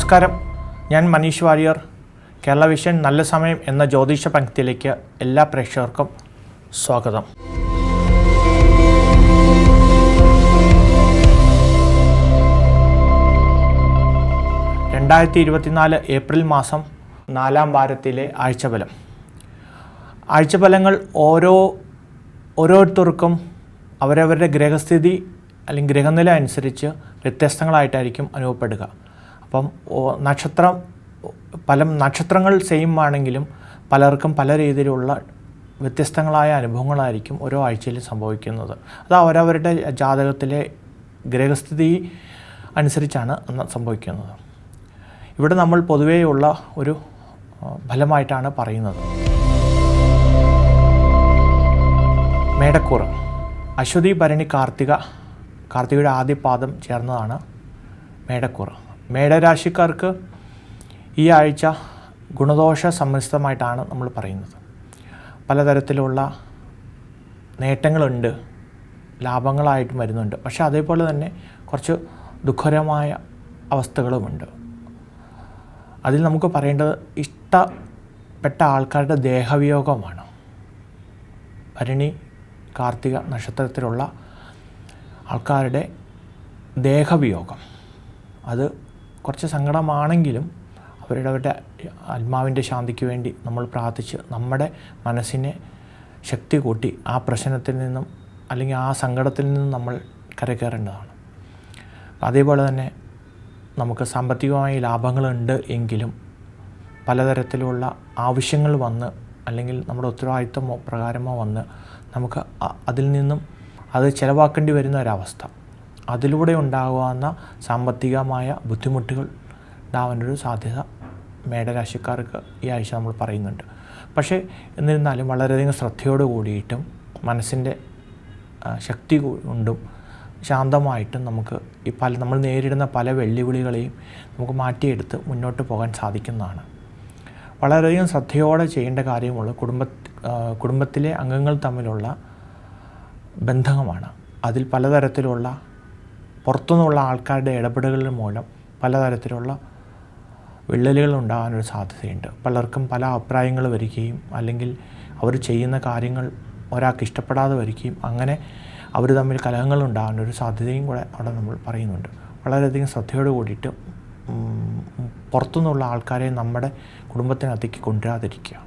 നമസ്കാരം, ഞാൻ മനീഷ് വാര്യർ. കേരള വിഷൻ നല്ല സമയം എന്ന ജ്യോതിഷ പങ്ക്തിയിലേക്ക് എല്ലാ പ്രേക്ഷകർക്കും സ്വാഗതം. ഏപ്രിൽ മാസം 4-ാം വാരത്തിലെ ആഴ്ചഫലങ്ങൾ ഓരോരുത്തർക്കും അവരവരുടെ ഗ്രഹസ്ഥിതി അല്ലെങ്കിൽ ഗ്രഹനില അനുസരിച്ച് വ്യത്യസ്തങ്ങളായിട്ടായിരിക്കും അനുഭവപ്പെടുക. അപ്പം നക്ഷത്രങ്ങൾ സെയിം ആണെങ്കിലും പലർക്കും പല രീതിയിലുള്ള വ്യത്യസ്തങ്ങളായ അനുഭവങ്ങളായിരിക്കും ഓരോ ആഴ്ചയിലും സംഭവിക്കുന്നത്. അത് അവരവരുടെ ജാതകത്തിലെ ഗ്രഹസ്ഥിതി അനുസരിച്ചാണ് സംഭവിക്കുന്നത്. ഇവിടെ നമ്മൾ പൊതുവെയുള്ള ഒരു ഫലമായിട്ടാണ് പറയുന്നത്. മേടക്കൂറ് അശ്വതി ഭരണി കാർത്തികയുടെ ആദ്യ പാദം ചേർന്നതാണ് മേടക്കൂറ്. മേടരാശിക്കാർക്ക് ഈ ആഴ്ച ഗുണദോഷ സമ്മിശ്രമായിട്ടാണ് നമ്മൾ പറയുന്നത്. പലതരത്തിലുള്ള നേട്ടങ്ങളുണ്ട്, ലാഭങ്ങളായിട്ടും വരുന്നുണ്ട്. പക്ഷേ അതേപോലെ തന്നെ കുറച്ച് ദുഃഖകരമായ അവസ്ഥകളുമുണ്ട്. അതിൽ നമുക്ക് പറയേണ്ടത് ഇഷ്ടപ്പെട്ട ആൾക്കാരുടെ ദേഹവിയോഗമാണ്. ഭരണി കാർത്തിക നക്ഷത്രത്തിലുള്ള ആൾക്കാരുടെ ദേഹവിയോഗം അത് കുറച്ച് സങ്കടമാണെങ്കിലും അവരുടെ ആത്മാവിൻ്റെ ശാന്തിക്ക് വേണ്ടി നമ്മൾ പ്രാർത്ഥിച്ച് നമ്മുടെ മനസ്സിനെ ശക്തി കൂട്ടി ആ പ്രശ്നത്തിൽ നിന്നും അല്ലെങ്കിൽ ആ സങ്കടത്തിൽ നിന്നും നമ്മൾ കരകയറേണ്ടതാണ്. അതേപോലെ തന്നെ നമുക്ക് സാമ്പത്തികമായ ലാഭങ്ങളുണ്ട് എങ്കിലും പലതരത്തിലുള്ള ആവശ്യങ്ങൾ വന്ന് അല്ലെങ്കിൽ നമ്മുടെ ഉത്തരവാദിത്വമോ പ്രകാരമോ വന്ന് നമുക്ക് അതിൽ നിന്നും അത് ചിലവാക്കേണ്ടി വരുന്ന ഒരവസ്ഥ, അതിലൂടെ ഉണ്ടാകുന്ന സാമ്പത്തികമായ ബുദ്ധിമുട്ടുകൾ ഉണ്ടാവാനൊരു സാധ്യത മേടരാശിക്കാർക്ക് ഈ ആഴ്ച നമ്മൾ പറയുന്നുണ്ട്. പക്ഷേ എന്നിരുന്നാലും വളരെയധികം ശ്രദ്ധയോട് കൂടിയിട്ടും മനസ്സിൻ്റെ ശക്തി കൊണ്ടും ശാന്തമായിട്ടും നമുക്ക് നമ്മൾ നേരിടുന്ന പല വെല്ലുവിളികളെയും നമുക്ക് മാറ്റിയെടുത്ത് മുന്നോട്ട് പോകാൻ സാധിക്കുന്നതാണ്. വളരെയധികം ശ്രദ്ധയോടെ ചെയ്യേണ്ട കാര്യമുള്ള കുടുംബത്തിലെ അംഗങ്ങൾ തമ്മിലുള്ള ബന്ധമാണ്. അതിൽ പലതരത്തിലുള്ള പുറത്തുനിന്നുള്ള ആൾക്കാരുടെ ഇടപെടലുകൾ മൂലം പലതരത്തിലുള്ള വിള്ളലുകൾ ഉണ്ടാകാനൊരു സാധ്യതയുണ്ട്. പലർക്കും പല അഭിപ്രായങ്ങൾ വരികയും അല്ലെങ്കിൽ അവർ ചെയ്യുന്ന കാര്യങ്ങൾ ഒരാൾക്ക് ഇഷ്ടപ്പെടാതെ വരികയും അങ്ങനെ അവർ തമ്മിൽ കലഹങ്ങൾ ഉണ്ടാകാനൊരു സാധ്യതയും കൂടെ അവിടെ നമ്മൾ പറയുന്നുണ്ട്. വളരെയധികം ശ്രദ്ധയോട് കൂടിയിട്ട് പുറത്തുനിന്നുള്ള ആൾക്കാരെ നമ്മുടെ കുടുംബത്തിനകത്തേക്ക് കൊണ്ടുവരാതിരിക്കുക.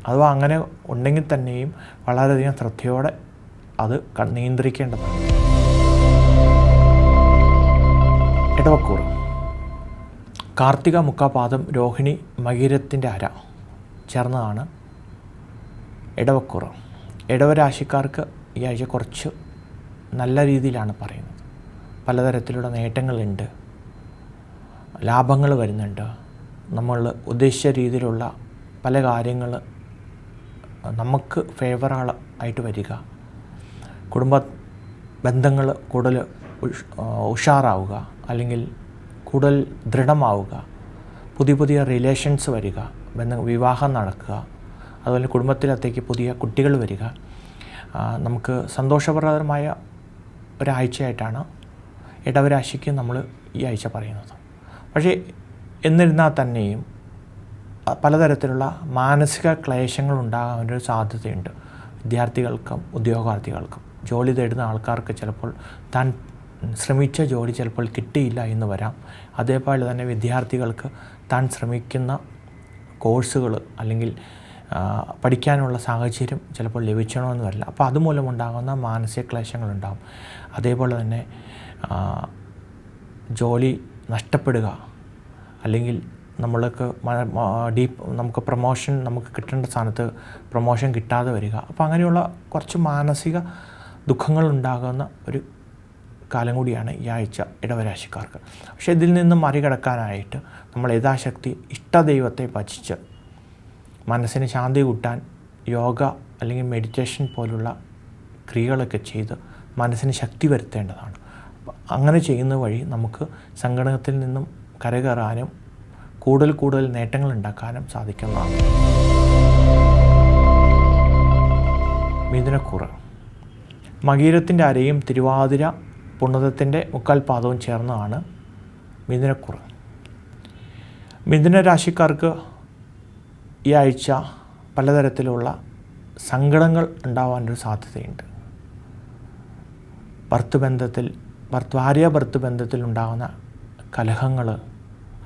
അഥവാ അങ്ങനെ ഉണ്ടെങ്കിൽ തന്നെയും വളരെയധികം ശ്രദ്ധയോടെ അത് നിയന്ത്രിക്കേണ്ടതാണ്. ഇടവക്കൂറ് കാർത്തിക മുക്കാപാദം രോഹിണി മകീരത്തിൻ്റെ അര ചേർന്നതാണ് ഇടവക്കൂറ്. ഇടവരാശിക്കാർക്ക് ഈ ആഴ്ച കുറച്ച് നല്ല രീതിയിലാണ് പറയുന്നത്. പലതരത്തിലുള്ള നേട്ടങ്ങളുണ്ട്, ലാഭങ്ങൾ വരുന്നുണ്ട്. നമ്മൾ ഉദ്ദേശിച്ച രീതിയിലുള്ള പല കാര്യങ്ങൾ നമുക്ക് ഫേവറായിട്ട് വരിക, കുടുംബ ബന്ധങ്ങൾ കൂടുതൽ ഉഷാറാവുക അല്ലെങ്കിൽ കൂടുതൽ ദൃഢമാവുക, പുതിയ റിലേഷൻസ് വരിക, വിവാഹം നടക്കുക, അതുപോലെ കുടുംബത്തിനകത്തേക്ക് പുതിയ കുട്ടികൾ വരിക. നമുക്ക് സന്തോഷപ്രദമായ ഒരാഴ്ചയായിട്ടാണ് ഇടവരാശിക്ക് നമ്മൾ ഈ ആഴ്ച പറയുന്നത്. പക്ഷേ എന്നിരുന്നാൽ തന്നെയും പലതരത്തിലുള്ള മാനസിക ക്ലേശങ്ങൾ ഉണ്ടാകാനൊരു സാധ്യതയുണ്ട്. വിദ്യാർത്ഥികൾക്കും ഉദ്യോഗാർത്ഥികൾക്കും ജോലി തേടുന്ന ആൾക്കാർക്ക് ചിലപ്പോൾ താൻ ശ്രമിച്ച ജോലി ചിലപ്പോൾ കിട്ടിയില്ല എന്ന് വരാം. അതേപോലെ തന്നെ വിദ്യാർത്ഥികൾക്ക് താൻ ശ്രമിക്കുന്ന കോഴ്സുകൾ അല്ലെങ്കിൽ പഠിക്കാനുള്ള സാഹചര്യം ചിലപ്പോൾ ലഭിച്ചണമെന്ന് വരില്ല. അപ്പോൾ അതുമൂലം ഉണ്ടാകുന്ന മാനസിക ക്ലേശങ്ങളുണ്ടാകും. അതേപോലെ തന്നെ ജോലി നഷ്ടപ്പെടുക അല്ലെങ്കിൽ നമുക്ക് പ്രൊമോഷൻ നമുക്ക് കിട്ടേണ്ട സ്ഥാനത്ത് പ്രൊമോഷൻ കിട്ടാതെ വരിക. അപ്പോൾ അങ്ങനെയുള്ള കുറച്ച് മാനസിക ദുഃഖങ്ങൾ ഉണ്ടാകുന്ന ഒരു കാലം കൂടിയാണ് ഈ ആഴ്ച ഇടവരാശിക്കാർക്ക്. പക്ഷേ ഇതിൽ നിന്നും മറികടക്കാനായിട്ട് നമ്മൾ യഥാശക്തി ഇഷ്ടദൈവത്തെ ഭജിച്ച് മനസ്സിന് ശാന്തി കൂട്ടാൻ യോഗ അല്ലെങ്കിൽ മെഡിറ്റേഷൻ പോലുള്ള ക്രിയകളൊക്കെ ചെയ്ത് മനസ്സിന് ശക്തി വരുത്തേണ്ടതാണ്. അങ്ങനെ ചെയ്യുന്ന വഴി നമുക്ക് സങ്കടത്തിൽ നിന്നും കരകയറാനും കൂടുതൽ നേട്ടങ്ങൾ ഉണ്ടാക്കാനും സാധിക്കുന്നതാണ്. മിഥുനക്കൂറ് മകീരത്തിൻ്റെ അരയും തിരുവാതിര പുണതത്തിൻ്റെ മുക്കാൽ പാദവും ചേർന്നതാണ് മിഥുനക്കൂറ്. മിഥുന രാശിക്കാർക്ക് ഈ ആഴ്ച പലതരത്തിലുള്ള സങ്കടങ്ങൾ ഉണ്ടാവാനൊരു സാധ്യതയുണ്ട്. ഭാര്യ ഭർത്തൃ ബന്ധത്തിൽ ഉണ്ടാകുന്ന കലഹങ്ങൾ,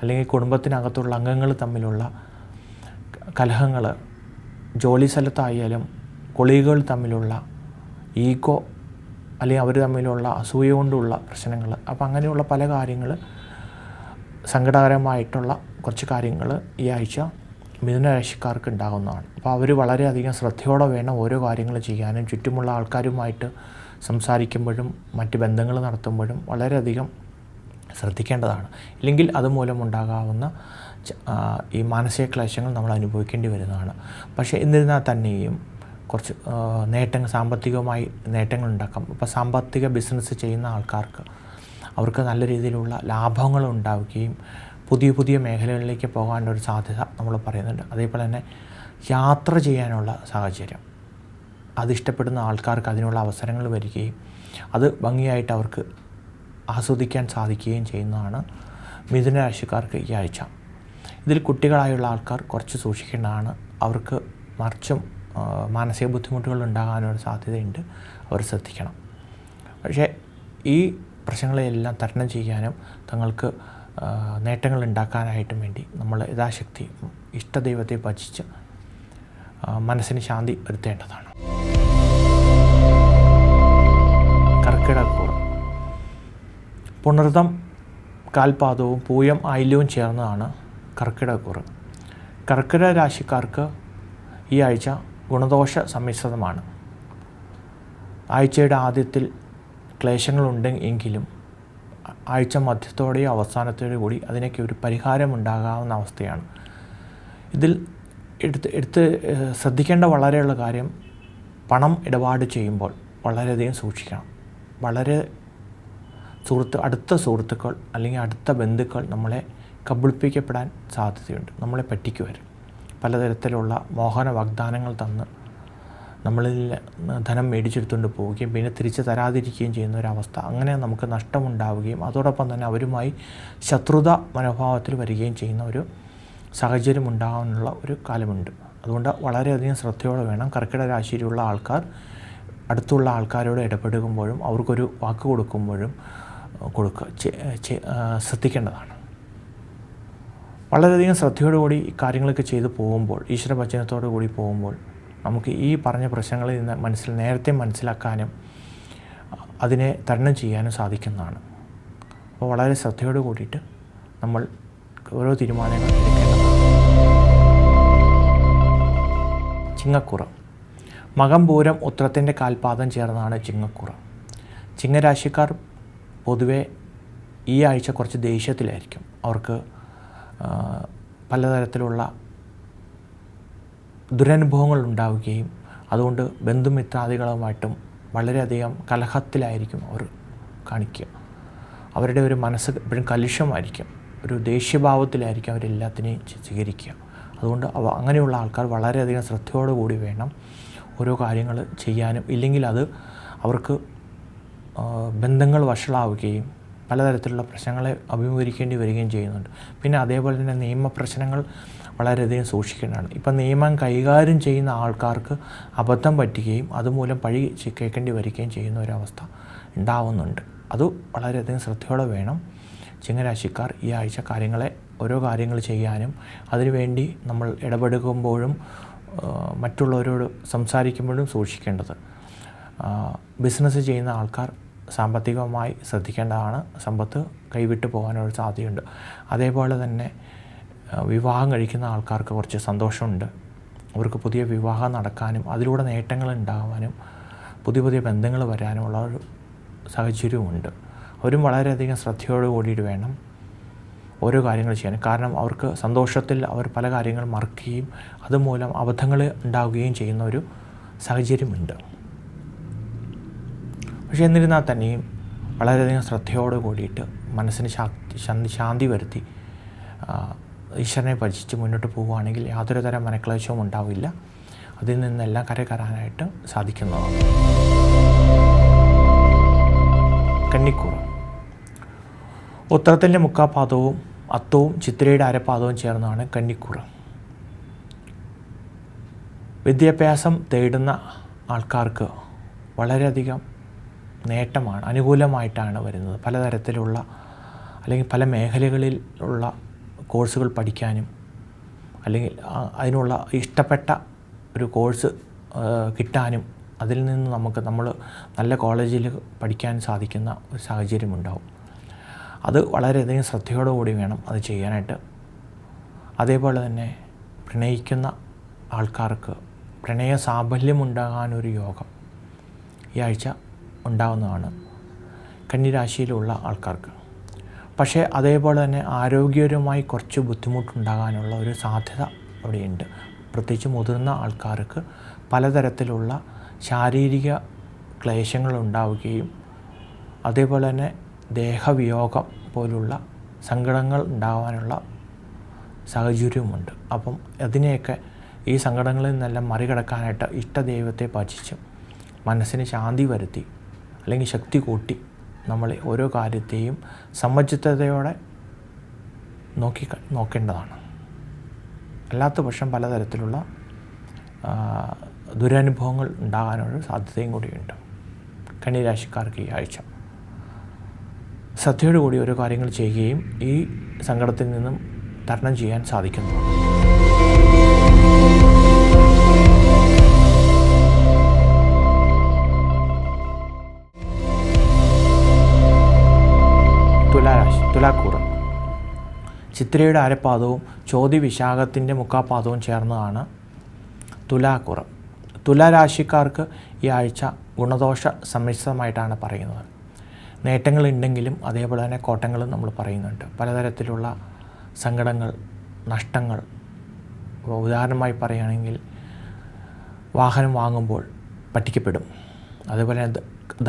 അല്ലെങ്കിൽ കുടുംബത്തിനകത്തുള്ള അംഗങ്ങൾ തമ്മിലുള്ള കലഹങ്ങൾ, ജോലി സ്ഥലത്തായാലും കൊളീഗുകൾ തമ്മിലുള്ള ഈഗോ, അല്ലെങ്കിൽ അവർ തമ്മിലുള്ള അസൂയ കൊണ്ടുള്ള പ്രശ്നങ്ങൾ. അപ്പോൾ അങ്ങനെയുള്ള പല കാര്യങ്ങൾ, സങ്കടകരമായിട്ടുള്ള കുറച്ച് കാര്യങ്ങൾ ഈ ആഴ്ച മിഥുന രാശിക്കാർക്ക് ഉണ്ടാകുന്നതാണ്. അപ്പോൾ അവർ വളരെയധികം ശ്രദ്ധയോടെ വേണം ഓരോ കാര്യങ്ങൾ ചെയ്യാനും. ചുറ്റുമുള്ള ആൾക്കാരുമായിട്ട് സംസാരിക്കുമ്പോഴും മറ്റ് ബന്ധങ്ങൾ നടത്തുമ്പോഴും വളരെയധികം ശ്രദ്ധിക്കേണ്ടതാണ്. ഇല്ലെങ്കിൽ അതുമൂലമുണ്ടാകാവുന്ന ഈ മാനസിക ക്ലേശങ്ങൾ നമ്മൾ അനുഭവിക്കേണ്ടി വരുന്നതാണ്. പക്ഷേ എന്നിരുന്നാൽ തന്നെയും കുറച്ച് സാമ്പത്തികമായി നേട്ടങ്ങൾ ഉണ്ടാക്കാം. ഇപ്പോൾ സാമ്പത്തിക ബിസിനസ് ചെയ്യുന്ന ആൾക്കാർക്ക് അവർക്ക് നല്ല രീതിയിലുള്ള ലാഭങ്ങൾ ഉണ്ടാവുകയും പുതിയ പുതിയ മേഖലകളിലേക്ക് പോകാനൊരു സാധ്യത നമ്മൾ പറയുന്നുണ്ട്. അതേപോലെ തന്നെ യാത്ര ചെയ്യാനുള്ള സാഹചര്യം, അതിഷ്ടപ്പെടുന്ന ആൾക്കാർക്ക് അതിനുള്ള അവസരങ്ങൾ വരികയും അത് ഭംഗിയായിട്ട് അവർക്ക് ആസ്വദിക്കാൻ സാധിക്കുകയും ചെയ്യുന്നതാണ് മിഥുന രാശിക്കാർക്ക് ഈ ആഴ്ച. ഇതിൽ കുട്ടികളായുള്ള ആൾക്കാർ കുറച്ച് സൂക്ഷിക്കേണ്ടതാണ്. അവർക്ക് മറിച്ചും മാനസിക ബുദ്ധിമുട്ടുകൾ ഉണ്ടാകാനൊരു സാധ്യതയുണ്ട്. അവർ ശ്രദ്ധിക്കണം. പക്ഷേ ഈ പ്രശ്നങ്ങളെല്ലാം തരണം ചെയ്യാനും തങ്ങൾക്ക് നേട്ടങ്ങൾ ഉണ്ടാക്കാനായിട്ടും വേണ്ടി നമ്മൾ യഥാശക്തി ഇഷ്ടദൈവത്തെ ഭജിച്ച് മനസ്സിന് ശാന്തി വരുത്തേണ്ടതാണ്. കർക്കിടകക്കൂറ്. പുണർതം കാൽപാദവും പൂയം ആയില്യവും ചേർന്നതാണ് കർക്കിടകക്കൂറ്. കർക്കിടക രാശിക്കാർക്ക് ഈ ആഴ്ച ഗുണദോഷ സമ്മിശ്രിതമാണ്. ആഴ്ചയുടെ ആദ്യത്തിൽ ക്ലേശങ്ങളുണ്ടെങ്കിലും ആഴ്ച മധ്യത്തോടെയോ അവസാനത്തോടു കൂടി അതിനൊക്കെ ഒരു പരിഹാരമുണ്ടാകാവുന്ന അവസ്ഥയാണ്. ഇതിൽ എടുത്ത് ശ്രദ്ധിക്കേണ്ട വളരെയുള്ള കാര്യം, പണം ഇടപാട് ചെയ്യുമ്പോൾ വളരെയധികം സൂക്ഷിക്കണം. വളരെ അടുത്ത സുഹൃത്തുക്കൾ അല്ലെങ്കിൽ അടുത്ത ബന്ധുക്കൾ നമ്മളെ കബളിപ്പിക്കപ്പെടാൻ സാധ്യതയുണ്ട്. നമ്മളെ പറ്റിക്കുവർ പലതരത്തിലുള്ള മോഹന വാഗ്ദാനങ്ങൾ തന്ന് നമ്മളിൽ ധനം മേടിച്ചെടുത്തുകൊണ്ട് പോവുകയും പിന്നെ തിരിച്ച് തരാതിരിക്കുകയും ചെയ്യുന്ന ഒരവസ്ഥ. അങ്ങനെ നമുക്ക് നഷ്ടമുണ്ടാവുകയും അതോടൊപ്പം തന്നെ അവരുമായി ശത്രുത മനോഭാവത്തിൽ വരികയും ചെയ്യുന്ന ഒരു സാഹചര്യം ഉണ്ടാകാനുള്ള ഒരു കാലമുണ്ട്. അതുകൊണ്ട് വളരെയധികം ശ്രദ്ധയോടെ വേണം കർക്കിടക രാശിയിലുള്ള ആൾക്കാർ അടുത്തുള്ള ആൾക്കാരോട് ഇടപെടുമ്പോഴും അവർക്കൊരു വാക്ക് കൊടുക്കുമ്പോഴും ശ്രദ്ധിക്കേണ്ടതാണ്. വളരെയധികം ശ്രദ്ധയോടുകൂടി ഈ കാര്യങ്ങളൊക്കെ ചെയ്തു പോകുമ്പോൾ, ഈശ്വരഭജനത്തോടു കൂടി പോകുമ്പോൾ നമുക്ക് ഈ പറഞ്ഞ പ്രശ്നങ്ങളിൽ നിന്ന് നേരത്തെ മനസ്സിലാക്കാനും അതിനെ തരണം ചെയ്യാനും സാധിക്കുന്നതാണ്. അപ്പോൾ വളരെ ശ്രദ്ധയോട് കൂടിയിട്ട് നമ്മൾ ഓരോ തീരുമാനങ്ങൾ എടുക്കേണ്ടതാണ്. ചിങ്ങക്കുറ. മകം പൂരം ഉത്രത്തിൻ്റെ കാൽപാദം ചേർന്നാണ് ചിങ്ങക്കുറ. ചിങ്ങരാശിക്കാർ പൊതുവെ ഈ ആഴ്ച കുറച്ച് ദേഷ്യത്തിലായിരിക്കും. അവർക്ക് പലതരത്തിലുള്ള ദുരനുഭവങ്ങൾ ഉണ്ടാവുകയും അതുകൊണ്ട് ബന്ധുമിത്രാദികളുമായിട്ടും വളരെയധികം കലഹത്തിലായിരിക്കും അവർ കാണിക്കുക. അവരുടെ ഒരു മനസ്സ് എപ്പോഴും കലുഷമായിരിക്കും, ഒരു ദേഷ്യഭാവത്തിലായിരിക്കും അവരെല്ലാത്തിനെയും സ്വീകരിക്കുക. അതുകൊണ്ട് അങ്ങനെയുള്ള ആൾക്കാർ വളരെയധികം ശ്രദ്ധയോടുകൂടി വേണം ഓരോ കാര്യങ്ങൾ ചെയ്യാനും. ഇല്ലെങ്കിൽ അത് അവർക്ക് ബന്ധങ്ങൾ വഷളാവുകയും പലതരത്തിലുള്ള പ്രശ്നങ്ങളെ അഭിമുഖീകരിക്കേണ്ടി വരികയും ചെയ്യുന്നുണ്ട്. പിന്നെ അതേപോലെ തന്നെ നിയമപ്രശ്നങ്ങൾ വളരെയധികം സൂക്ഷിക്കേണ്ടതാണ്. ഇപ്പം നിയമം കൈകാര്യം ചെയ്യുന്ന ആൾക്കാർക്ക് അബദ്ധം പറ്റുകയും അതുമൂലം പഴി കേൾക്കേണ്ടി വരികയും ചെയ്യുന്ന ഒരവസ്ഥ ഉണ്ടാവുന്നുണ്ട്. അത് വളരെയധികം ശ്രദ്ധയോടെ വേണം ചിങ്ങരാശിക്കാർ ഈ ആഴ്ച ഓരോ കാര്യങ്ങൾ ചെയ്യാനും അതിനുവേണ്ടി നമ്മൾ ഇടപെടുമ്പോഴും മറ്റുള്ളവരോട് സംസാരിക്കുമ്പോഴും സൂക്ഷിക്കേണ്ടത്. ബിസിനസ് ചെയ്യുന്ന ആൾക്കാർ സാമ്പത്തികമായി ശ്രദ്ധിക്കേണ്ടതാണ്. സമ്പത്ത് കൈവിട്ട് പോകാനൊരു സാധ്യതയുണ്ട്. അതേപോലെ തന്നെ വിവാഹം കഴിക്കുന്ന ആൾക്കാർക്ക് കുറച്ച് സന്തോഷമുണ്ട്. അവർക്ക് പുതിയ വിവാഹം നടക്കാനും അതിലൂടെ നേട്ടങ്ങൾ ഉണ്ടാകാനും പുതിയ പുതിയ ബന്ധങ്ങൾ വരാനുമുള്ള ഒരു സാഹചര്യവുമുണ്ട്. അവരും വളരെയധികം ശ്രദ്ധയോട് കൂടിയിട്ട് വേണം ഓരോ കാര്യങ്ങൾ ചെയ്യാൻ. കാരണം അവർക്ക് സന്തോഷത്തിൽ അവർ പല കാര്യങ്ങൾ മറക്കുകയും അതുമൂലം അബദ്ധങ്ങൾ ഉണ്ടാവുകയും ചെയ്യുന്ന ഒരു സാഹചര്യമുണ്ട്. പക്ഷേ എന്നിരുന്നാൽ തന്നെയും വളരെയധികം ശ്രദ്ധയോട് കൂടിയിട്ട് മനസ്സിന് ശാന്തി വരുത്തി ഈശ്വരനെ ഭജിച്ച് മുന്നോട്ട് പോവുകയാണെങ്കിൽ യാതൊരു തരം മനക്ലേശവും ഉണ്ടാവില്ല. അതിൽ നിന്നെല്ലാം കരകയറാനായിട്ട് സാധിക്കുന്നതാണ്. കന്നിക്കൂർ. ഉത്തരത്തിൻ്റെ മുക്കാപാദവും അത്തവും ചിത്രയുടെ അരപ്പാദവും ചേർന്നതാണ് കന്നിക്കൂറ്. വിദ്യാഭ്യാസം തേടുന്ന ആൾക്കാർക്ക് വളരെയധികം നേട്ടമാണ്, അനുകൂലമായിട്ടാണ് വരുന്നത്. പലതരത്തിലുള്ള അല്ലെങ്കിൽ പല മേഖലകളിൽ ഉള്ള കോഴ്സുകൾ പഠിക്കാനും അല്ലെങ്കിൽ അതിനുള്ള ഇഷ്ടപ്പെട്ട ഒരു കോഴ്സ് കിട്ടാനും അതിൽ നിന്ന് നമ്മൾ നല്ല കോളേജിൽ പഠിക്കാൻ സാധിക്കുന്ന ഒരു സാഹചര്യമുണ്ടാവും. അത് വളരെയധികം ശ്രദ്ധയോടുകൂടി വേണം അത് ചെയ്യാനായിട്ട്. അതേപോലെ തന്നെ പ്രണയിക്കുന്ന ആൾക്കാർക്ക് പ്രണയ സാഫല്യമുണ്ടാകാനൊരു യോഗം ഈ ആഴ്ച ഉണ്ടാകുന്നതാണ് കന്നിരാശിയിലുള്ള ആൾക്കാർക്ക്. പക്ഷേ അതേപോലെ തന്നെ ആരോഗ്യപരമായി കുറച്ച് ബുദ്ധിമുട്ടുണ്ടാകാനുള്ള ഒരു സാധ്യത അവിടെയുണ്ട്. പ്രത്യേകിച്ച് മുതിർന്ന ആൾക്കാർക്ക് പലതരത്തിലുള്ള ശാരീരിക ക്ലേശങ്ങൾ ഉണ്ടാവുകയും അതേപോലെ തന്നെ ദേഹവിയോഗം പോലുള്ള സങ്കടങ്ങൾ ഉണ്ടാകാനുള്ള സാഹചര്യവുമുണ്ട്. അപ്പം അതിനെയൊക്കെ ഈ സങ്കടങ്ങളിൽ നിന്നെല്ലാം മറികടക്കാനായിട്ട് ഇഷ്ടദൈവത്തെ ഭജിച്ച് മനസ്സിന് ശാന്തി വരുത്തി അല്ലെങ്കിൽ ശക്തി കൂട്ടി നമ്മൾ ഓരോ കാര്യത്തെയും സമചിത്തതയോടെ നോക്കേണ്ടതാണ്. അല്ലാത്ത പക്ഷം പലതരത്തിലുള്ള ദുരനുഭവങ്ങൾ ഉണ്ടാകാനുള്ള സാധ്യതയും കൂടിയുണ്ട്. കന്നിരാശിക്കാർക്ക് ഈ ആഴ്ച ശ്രദ്ധയോടുകൂടി ഓരോ കാര്യങ്ങൾ ചെയ്യുകയും ഈ സങ്കടത്തിൽ നിന്നും തരണം ചെയ്യാൻ സാധിക്കുന്നതാണ്. തുലാക്കൂറ് ചിത്രയുടെ അരപ്പാദവും ചോതി വിശാഖത്തിൻ്റെ മുക്കാപ്പാദവും ചേർന്നതാണ് തുലാക്കൂറ്. തുലാരാശിക്കാർക്ക് ഈ ആഴ്ച ഗുണദോഷ സമ്മിശ്രമായിട്ടാണ് പറയുന്നത്. നേട്ടങ്ങളുണ്ടെങ്കിലും അതേപോലെ തന്നെ കോട്ടങ്ങളും നമ്മൾ പറയുന്നുണ്ട്. പലതരത്തിലുള്ള സങ്കടങ്ങൾ, നഷ്ടങ്ങൾ. ഉദാഹരണമായി പറയുകയാണെങ്കിൽ വാഹനം വാങ്ങുമ്പോൾ പറ്റിക്കപ്പെടും. അതേപോലെ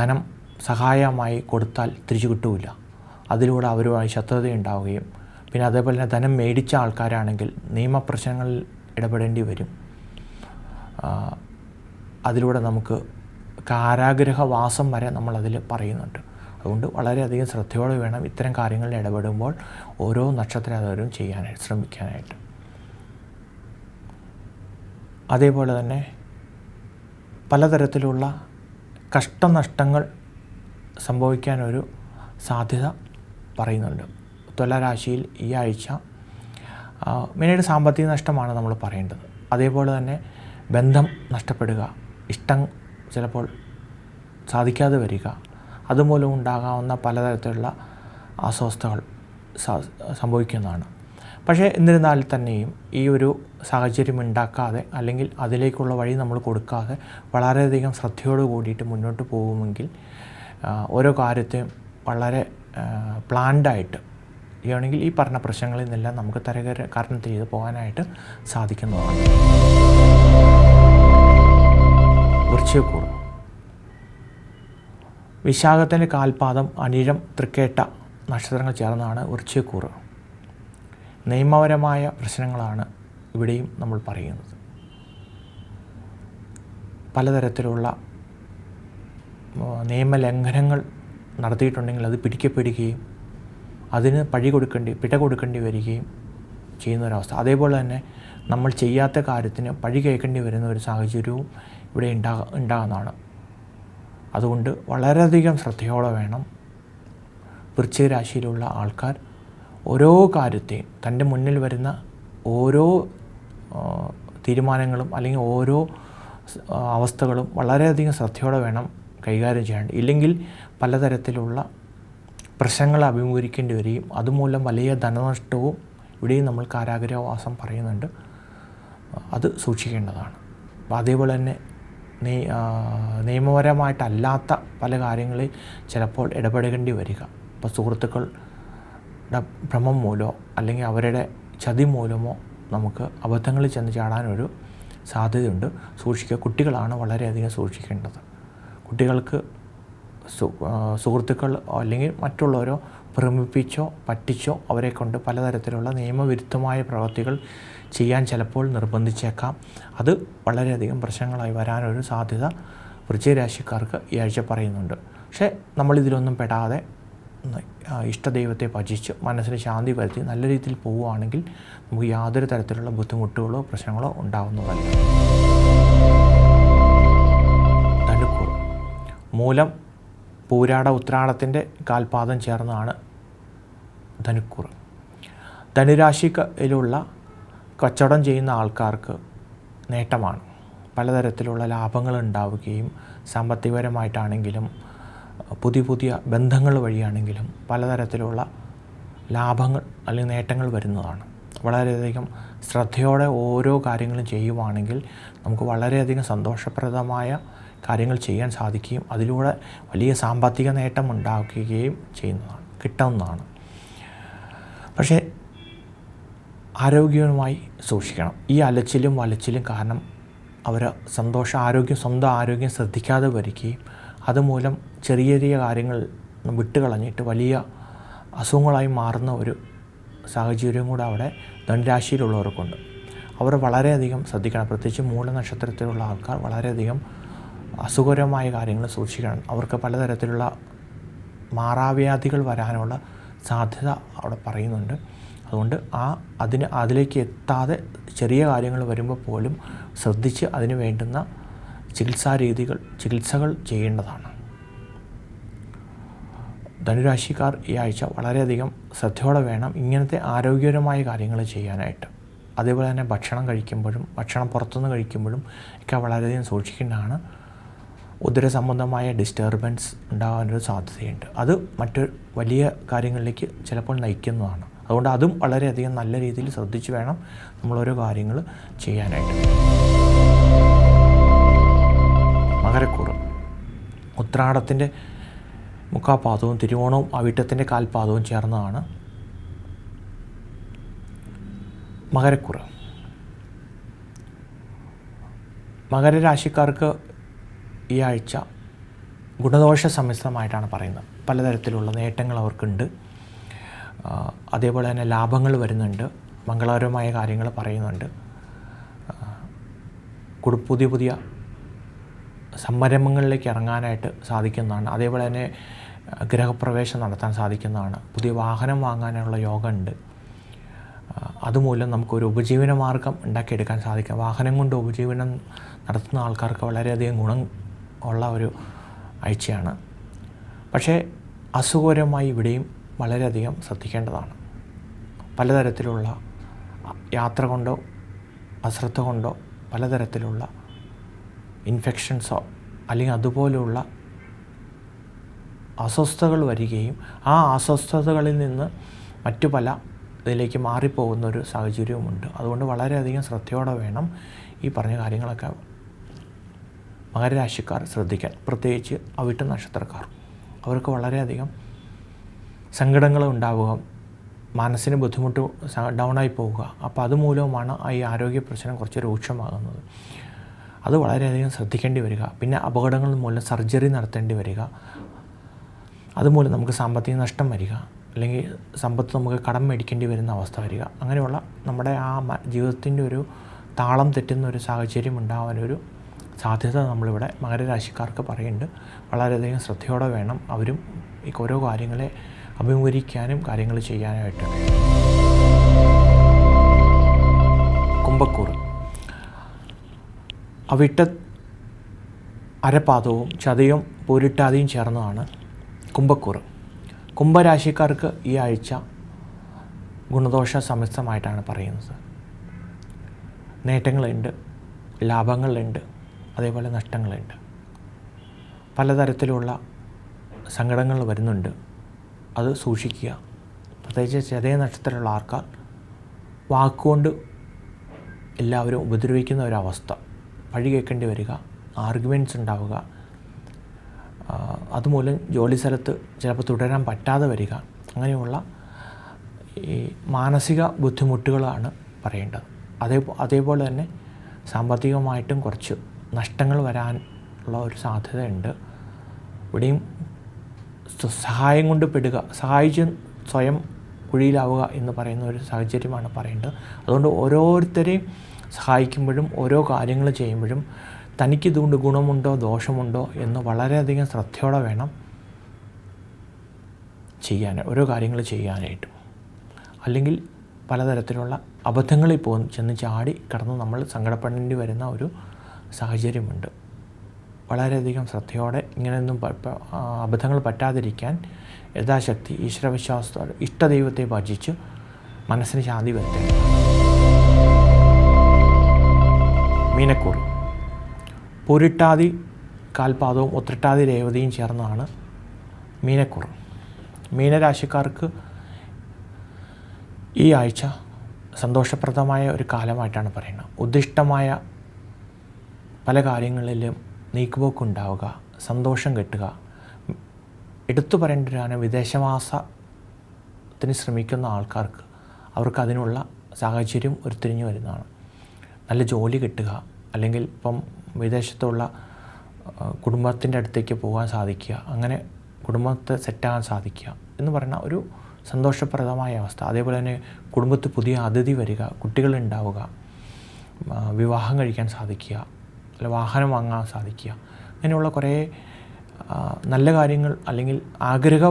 ധനം സഹായമായി കൊടുത്താൽ തിരിച്ചു കിട്ടൂല. അതിലൂടെ അവരുമായി ശത്രുതയുണ്ടാവുകയും പിന്നെ അതേപോലെ തന്നെ ധനം മേടിച്ച ആൾക്കാരാണെങ്കിൽ നിയമപ്രശ്നങ്ങളിൽ ഇടപെടേണ്ടി വരും. അതിലൂടെ നമുക്ക് കാരാഗൃഹവാസം വരെ നമ്മളതിൽ പറയുന്നുണ്ട്. അതുകൊണ്ട് വളരെയധികം ശ്രദ്ധയോടെ വേണം ഇത്തരം കാര്യങ്ങളിൽ ഇടപെടുമ്പോൾ ഓരോ നക്ഷത്രവും ചെയ്യാനായിട്ട് ശ്രമിക്കാനായിട്ട്. അതേപോലെ തന്നെ പലതരത്തിലുള്ള കഷ്ടനഷ്ടങ്ങൾ സംഭവിക്കാനൊരു സാധ്യത പറയുന്നുണ്ട്. തുലാരാശിയിൽ ഈ ആഴ്ച മെയിനായിട്ട് സാമ്പത്തിക നഷ്ടമാണ് നമ്മൾ പറയേണ്ടത്. അതേപോലെ തന്നെ ബന്ധം നഷ്ടപ്പെടുക, ഇഷ്ടം ചിലപ്പോൾ സാധിക്കാതെ വരിക, അതുമൂലം ഉണ്ടാകാവുന്ന പലതരത്തിലുള്ള അസ്വസ്ഥതകൾ സംഭവിക്കുന്നതാണ്. പക്ഷേ എന്നിരുന്നാൽ തന്നെയും ഈ ഒരു സാഹചര്യം ഉണ്ടാക്കാതെ അല്ലെങ്കിൽ അതിലേക്കുള്ള വഴി നമ്മൾ കൊടുക്കാതെ വളരെയധികം ശ്രദ്ധയോട് കൂടിയിട്ട് മുന്നോട്ട് പോകുമെങ്കിൽ ഓരോ കാര്യത്തെയും വളരെ പ്ലാൻഡായിട്ട് ചെയ്യുകയാണെങ്കിൽ ഈ പറഞ്ഞ പ്രശ്നങ്ങളിൽ നിന്നെല്ലാം നമുക്ക് തരണം ചെയ്ത് പോകാനായിട്ട് സാധിക്കുന്നതാണ്. വൃശ്ചികക്കൂറ് വിശാഖത്തിൻ്റെ കാൽപാദം, അനിഴം, തൃക്കേട്ട നക്ഷത്രങ്ങൾ ചേർന്നാണ് വൃശ്ചികക്കൂറ്. നിയമപരമായ പ്രശ്നങ്ങളാണ് ഇവിടെയും നമ്മൾ പറയുന്നത്. പലതരത്തിലുള്ള നിയമലംഘനങ്ങൾ നടത്തിയിട്ടുണ്ടെങ്കിൽ അത് പിടിക്കപ്പെടുകയും അതിന് പിഴ കൊടുക്കേണ്ടി വരികയും ചെയ്യുന്ന ഒരവസ്ഥ. അതേപോലെ തന്നെ നമ്മൾ ചെയ്യാത്ത കാര്യത്തിന് പഴി കേൾക്കേണ്ടി വരുന്ന ഒരു സാഹചര്യവും ഇവിടെ ഉണ്ടാകുന്നതാണ്. അതുകൊണ്ട് വളരെയധികം ശ്രദ്ധയോടെ വേണം വൃശ്ചിക രാശിയിലുള്ള ആൾക്കാർ ഓരോ കാര്യത്തെയും തൻ്റെ മുന്നിൽ വരുന്ന ഓരോ തീരുമാനങ്ങളും അല്ലെങ്കിൽ ഓരോ അവസ്ഥകളും വളരെയധികം ശ്രദ്ധയോടെ വേണം കൈകാര്യം ചെയ്യേണ്ടത്. ഇല്ലെങ്കിൽ പലതരത്തിലുള്ള പ്രശ്നങ്ങൾ അഭിമുഖീകരിക്കേണ്ടി വരികയും അതുമൂലം വലിയ ധനനഷ്ടവും ഇവിടെയും നമ്മൾ കാരാഗൃഹവാസം പറയുന്നുണ്ട്. അത് സൂക്ഷിക്കേണ്ടതാണ്. അപ്പോൾ അതേപോലെ തന്നെ നിയമപരമായിട്ടല്ലാത്ത പല കാര്യങ്ങളിൽ ചിലപ്പോൾ ഇടപെടേണ്ടി വരിക. ഇപ്പോൾ സുഹൃത്തുക്കളുടെ ഭ്രമം മൂലമോ അല്ലെങ്കിൽ അവരുടെ ചതി മൂലമോ നമുക്ക് അബദ്ധങ്ങളിൽ ചെന്ന് ചാടാനൊരു സാധ്യതയുണ്ട്. സൂക്ഷിക്കുക. കുട്ടികളാണ് വളരെയധികം സൂക്ഷിക്കേണ്ടത്. കുട്ടികൾക്ക് സുഹൃത്തുക്കൾ അല്ലെങ്കിൽ മറ്റുള്ളവരോ ഭ്രമിപ്പിച്ചോ പറ്റിച്ചോ അവരെ കൊണ്ട് പലതരത്തിലുള്ള നിയമവിരുദ്ധമായ പ്രവൃത്തികൾ ചെയ്യാൻ ചിലപ്പോൾ നിർബന്ധിച്ചേക്കാം. അത് വളരെയധികം പ്രശ്നങ്ങളായി വരാനൊരു സാധ്യത വൃശ്ചിക രാശിക്കാർക്ക് ഈ ആഴ്ച പറയുന്നുണ്ട്. പക്ഷേ നമ്മളിതിലൊന്നും പെടാതെ ഇഷ്ടദൈവത്തെ ഭജിച്ച് മനസ്സിന് ശാന്തി വരുത്തി നല്ല രീതിയിൽ പോവുകയാണെങ്കിൽ നമുക്ക് യാതൊരു തരത്തിലുള്ള ബുദ്ധിമുട്ടുകളോ പ്രശ്നങ്ങളോ ഉണ്ടാകുന്നതല്ല. ധനുക്കൂർ മൂലം പൂരാട ഉത്രാടത്തിൻ്റെ കാൽപാദം ചേർന്നതാണ് ധനുക്കൂർ. ധനുരാശിയിലുള്ള കച്ചവടം ചെയ്യുന്ന ആൾക്കാർക്ക് നേട്ടമാണ്. പലതരത്തിലുള്ള ലാഭങ്ങൾ ഉണ്ടാവുകയും സാമ്പത്തികപരമായിട്ടാണെങ്കിലും പുതിയ ബന്ധങ്ങൾ വഴിയാണെങ്കിലും പലതരത്തിലുള്ള ലാഭങ്ങൾ അല്ലെങ്കിൽ നേട്ടങ്ങൾ വരുന്നതാണ്. വളരെയധികം ശ്രദ്ധയോടെ ഓരോ കാര്യങ്ങളും ചെയ്യുവാണെങ്കിൽ നമുക്ക് വളരെയധികം സന്തോഷപ്രദമായ കാര്യങ്ങൾ ചെയ്യാൻ സാധിക്കുകയും അതിലൂടെ വലിയ സാമ്പത്തിക നേട്ടം ഉണ്ടാക്കുകയും കിട്ടുന്നതാണ്. പക്ഷേ ആരോഗ്യവുമായി സൂക്ഷിക്കണം. ഈ അലച്ചിലും വലച്ചിലും കാരണം അവർ സ്വന്തം ആരോഗ്യം ശ്രദ്ധിക്കാതെ വരികയും അതുമൂലം ചെറിയ ചെറിയ കാര്യങ്ങൾ വിട്ടുകളഞ്ഞിട്ട് വലിയ അസുഖങ്ങളായി മാറുന്ന ഒരു സാഹചര്യം കൂടെ അവിടെ ധനുരാശിയിലുള്ളവർക്കുണ്ട്. അവർ വളരെയധികം ശ്രദ്ധിക്കണം. പ്രത്യേകിച്ച് മൂലനക്ഷത്രത്തിലുള്ള ആൾക്കാർ വളരെയധികം അസുഖകരമായ കാര്യങ്ങൾ സൂക്ഷിക്കണം. അവർക്ക് പലതരത്തിലുള്ള മാറാവ്യാധികൾ വരാനുള്ള സാധ്യത അവിടെ പറയുന്നുണ്ട്. അതുകൊണ്ട് അതിലേക്ക് എത്താതെ ചെറിയ കാര്യങ്ങൾ വരുമ്പോൾ പോലും ശ്രദ്ധിച്ച് അതിന് വേണ്ടുന്ന ചികിത്സകൾ ചെയ്യേണ്ടതാണ്. ധനുരാശിക്കാർ ഈ ആഴ്ച വളരെയധികം ശ്രദ്ധയോടെ വേണം ഇങ്ങനത്തെ ആരോഗ്യകരമായ കാര്യങ്ങൾ ചെയ്യാനായിട്ട്. അതേപോലെ തന്നെ ഭക്ഷണം കഴിക്കുമ്പോഴും ഭക്ഷണം പുറത്തുനിന്ന് കഴിക്കുമ്പോഴും ഒക്കെ വളരെയധികം സൂക്ഷിക്കേണ്ടതാണ്. ഉദര സംബന്ധമായ ഡിസ്റ്റർബൻസ് ഉണ്ടാകാനൊരു സാധ്യതയുണ്ട്. അത് മറ്റു വലിയ കാര്യങ്ങളിലേക്ക് ചിലപ്പോൾ നയിക്കുന്നതാണ്. അതുകൊണ്ട് അതും വളരെയധികം നല്ല രീതിയിൽ ശ്രദ്ധിച്ച് വേണം നമ്മളോരോ കാര്യങ്ങൾ ചെയ്യാനായിട്ട്. മകരക്കൂറ് ഉത്രാടത്തിൻ്റെ മുക്കാൽപാദവും തിരുവോണവും അവിട്ടത്തിൻ്റെ കാൽപാദവും ചേർന്നതാണ് മകരക്കൂറ്. മകരരാശിക്കാർക്ക് ഈ ആഴ്ച ഗുണദോഷ സമ്മിശ്രമായിട്ടാണ് പറയുന്നത്. പലതരത്തിലുള്ള നേട്ടങ്ങൾ അവർക്കുണ്ട്. അതേപോലെ തന്നെ ലാഭങ്ങൾ വരുന്നുണ്ട്. മംഗളകരമായ കാര്യങ്ങൾ പറയുന്നുണ്ട്. പുതിയ സംരംഭങ്ങളിലേക്ക് ഇറങ്ങാനായിട്ട് സാധിക്കുന്നതാണ്. അതേപോലെ തന്നെ ഗൃഹപ്രവേശം നടത്താൻ സാധിക്കുന്നതാണ്. പുതിയ വാഹനം വാങ്ങാനുള്ള യോഗമുണ്ട്. അതുമൂലം നമുക്കൊരു ഉപജീവന മാർഗം ഉണ്ടാക്കിയെടുക്കാൻ സാധിക്കും. വാഹനം കൊണ്ട് ഉപജീവനം നടത്തുന്ന ആൾക്കാർക്ക് വളരെയധികം ഗുണം ഉള്ള ഒരു ആഴ്ചയാണ്. പക്ഷേ അസുഖകരമായി ഇവിടെയും വളരെയധികം ശ്രദ്ധിക്കേണ്ടതാണ്. പലതരത്തിലുള്ള യാത്ര കൊണ്ടോ അശ്രദ്ധ കൊണ്ടോ പലതരത്തിലുള്ള ഇൻഫെക്ഷൻസോ അല്ലെങ്കിൽ അതുപോലെയുള്ള അസ്വസ്ഥതകൾ വരികയും ആ അസ്വസ്ഥതകളിൽ നിന്ന് മറ്റു പല ഇതിലേക്ക് മാറിപ്പോകുന്ന ഒരു സാഹചര്യവുമുണ്ട്. അതുകൊണ്ട് വളരെയധികം ശ്രദ്ധയോടെ വേണം ഈ പറഞ്ഞ കാര്യങ്ങളൊക്കെ മകരരാശിക്കാർ ശ്രദ്ധിക്കാൻ. പ്രത്യേകിച്ച് അവിട്ട നക്ഷത്രക്കാർ അവർക്ക് വളരെയധികം സങ്കടങ്ങൾ ഉണ്ടാവുക, മനസ്സിന് ബുദ്ധിമുട്ട് ഡൗണായി പോവുക. അപ്പോൾ അതുമൂലവുമാണ് ഈ ആരോഗ്യ പ്രശ്നം കുറച്ച് രൂക്ഷമാകുന്നത്. അത് വളരെയധികം ശ്രദ്ധിക്കേണ്ടി വരിക. പിന്നെ അപകടങ്ങൾ മൂലം സർജറി നടത്തേണ്ടി വരിക. അതുമൂലം നമുക്ക് സാമ്പത്തിക നഷ്ടം വരിക, അല്ലെങ്കിൽ സമ്പത്ത് നമുക്ക് കടം മേടിക്കേണ്ടി വരുന്ന അവസ്ഥ വരിക. അങ്ങനെയുള്ള നമ്മുടെ ആ ജീവിതത്തിൻ്റെ ഒരു താളം തെറ്റുന്ന ഒരു സാഹചര്യം ഉണ്ടാകാനൊരു സാധ്യത നമ്മളിവിടെ മകരരാശിക്കാർക്ക് പറയുന്നുണ്ട്. വളരെയധികം ശ്രദ്ധയോടെ വേണം അവരും ഈ ഓരോ കാര്യങ്ങളെ അഭിമുഖീകരിക്കാനും കാര്യങ്ങൾ ചെയ്യാനായിട്ട്. കുംഭക്കൂറ് അവിട്ട അരപാദവും ചതയും പൂരിട്ടാതിയും ചേർന്നതാണ് കുംഭക്കൂറ്. കുംഭരാശിക്കാർക്ക് ഈ ആഴ്ച ഗുണദോഷ സമ്മിശ്രമായിട്ടാണ് പറയുന്നത്. നേട്ടങ്ങളുണ്ട്, ലാഭങ്ങളുണ്ട്, അതേപോലെ നഷ്ടങ്ങളുണ്ട്. പലതരത്തിലുള്ള സങ്കടങ്ങൾ വരുന്നുണ്ട്. അത് സൂക്ഷിക്കുക. പ്രത്യേകിച്ച് ചതയ നക്ഷത്രത്തിലുള്ള ആൾക്കാർ വാക്കുകൊണ്ട് എല്ലാവരും ഉപദ്രവിക്കുന്ന ഒരവസ്ഥ, പഴി കേൾക്കേണ്ടി വരിക, ആർഗ്യുമെൻറ്റ്സ് ഉണ്ടാവുക. അതുമൂലം ജോലി സ്ഥലത്ത് ചിലപ്പോൾ തുടരാൻ പറ്റാതെ വരിക. അങ്ങനെയുള്ള ഈ മാനസിക ബുദ്ധിമുട്ടുകളാണ് പറയേണ്ടത്. അതേപോലെ തന്നെ സാമ്പത്തികമായിട്ടും കുറച്ച് നഷ്ടങ്ങൾ വരാനുള്ള ഒരു സാധ്യതയുണ്ട്. ഇവിടെയും സഹായം കൊണ്ട് പെടുക, സഹായിച്ച് സ്വയം കുഴിയിലാവുക എന്ന് പറയുന്ന ഒരു സാഹചര്യമാണ് പറയേണ്ടത്. അതുകൊണ്ട് ഓരോരുത്തരെയും സഹായിക്കുമ്പോഴും ഓരോ കാര്യങ്ങൾ ചെയ്യുമ്പോഴും തനിക്കിതുകൊണ്ട് ഗുണമുണ്ടോ ദോഷമുണ്ടോ എന്ന് വളരെയധികം ശ്രദ്ധയോടെ വേണം ഓരോ കാര്യങ്ങൾ ചെയ്യാനായിട്ടും. അല്ലെങ്കിൽ പലതരത്തിലുള്ള അബദ്ധങ്ങളിൽ ചെന്ന് ചാടി കടന്ന് നമ്മൾ സങ്കടപ്പെടേണ്ടി വരുന്ന ഒരു സാഹചര്യമുണ്ട്. വളരെയധികം ശ്രദ്ധയോടെ ഇങ്ങനെയൊന്നും അബദ്ധങ്ങൾ പറ്റാതിരിക്കാൻ യഥാശക്തി ഈശ്വരവിശ്വാസത്തോടെ ഇഷ്ടദൈവത്തെ ഭജിച്ച് മനസ്സിന് ശാന്തി വരുത്തണം. മീനക്കൂറ് പൂരിട്ടാതി കാൽപാദവും ഉത്രട്ടാതി രേവതിയും ചേർന്നതാണ് മീനക്കൂറ്. മീനരാശിക്കാർക്ക് ഈ ആഴ്ച സന്തോഷപ്രദമായ ഒരു കാലമായിട്ടാണ് പറയുന്നത്. ഉദ്ദിഷ്ടമായ പല കാര്യങ്ങളിലും നീക്കുപോക്കുണ്ടാവുക, സന്തോഷം കിട്ടുക. എടുത്തു പറയേണ്ടതാണ് വിദേശവാസത്തിന് ശ്രമിക്കുന്ന ആൾക്കാർക്ക് അവർക്ക് അതിനുള്ള സാഹചര്യം ഉരുത്തിരിഞ്ഞു വരുന്നതാണ്. നല്ല ജോലി കിട്ടുക, അല്ലെങ്കിൽ ഇപ്പം വിദേശത്തുള്ള കുടുംബത്തിൻ്റെ അടുത്തേക്ക് പോകാൻ സാധിക്കുക, അങ്ങനെ കുടുംബത്തെ സെറ്റാകാൻ സാധിക്കുക എന്ന് പറയുന്ന ഒരു സന്തോഷപ്രദമായ അവസ്ഥ. അതേപോലെ തന്നെ കുടുംബത്തിൽ പുതിയ അതിഥി വരിക, കുട്ടികളുണ്ടാവുക, വിവാഹം കഴിക്കാൻ സാധിക്കുക, അല്ല വാഹനം വാങ്ങാൻ സാധിക്കുക, അങ്ങനെയുള്ള കുറേ നല്ല കാര്യങ്ങൾ അല്ലെങ്കിൽ ആഗ്രഹ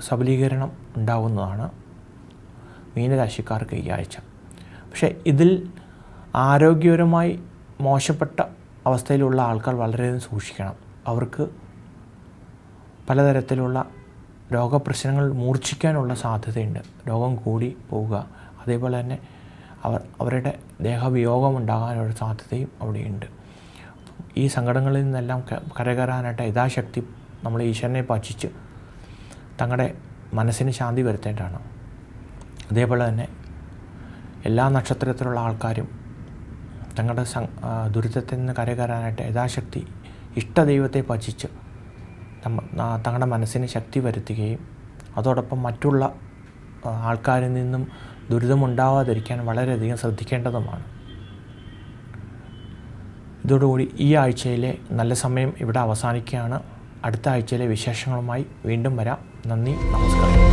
സബലീകരണം ഉണ്ടാവുന്നതാണ് മീനരാശിക്കാർക്ക് ഈ ആഴ്ച. പക്ഷേ ഇതിൽ ആരോഗ്യപരമായി മോശപ്പെട്ട അവസ്ഥയിലുള്ള ആൾക്കാർ വളരെയധികം സൂക്ഷിക്കണം. അവർക്ക് പലതരത്തിലുള്ള രോഗപ്രശ്നങ്ങൾ മൂർച്ഛിക്കാനുള്ള സാധ്യതയുണ്ട്. രോഗം കൂടി പോവുക, അതേപോലെ തന്നെ അവരുടെ ദേഹവിയോഗം ഉണ്ടാകാനുള്ള സാധ്യതയും അവിടെയുണ്ട്. ഈ സങ്കടങ്ങളിൽ നിന്നെല്ലാം കരകയറാനായിട്ട് യഥാശക്തി നമ്മൾ ഈശ്വരനെ ഭജിച്ച് തങ്ങളുടെ മനസ്സിന് ശാന്തി വരുത്തേണ്ടതാണ്. അതേപോലെ തന്നെ എല്ലാ നക്ഷത്രത്തിലുള്ള ആൾക്കാരും തങ്ങളുടെ ദുരിതത്തിൽ നിന്ന് കരകയറാനായിട്ട് യഥാശക്തി ഇഷ്ടദൈവത്തെ ഭജിച്ച് തങ്ങളുടെ മനസ്സിന് ശക്തി വരുത്തുകയും അതോടൊപ്പം മറ്റുള്ള ആൾക്കാരിൽ നിന്നും ദുരിതമുണ്ടാവാതിരിക്കാൻ വളരെയധികം ശ്രദ്ധിക്കേണ്ടതുമാണ്. ഇതോടുകൂടി ഈ ആഴ്ചയിലെ നല്ല സമയം ഇവിടെ അവസാനിക്കുകയാണ്. അടുത്ത ആഴ്ചയിലെ വിശേഷങ്ങളുമായി വീണ്ടും വരാം. നന്ദി, നമസ്കാരം.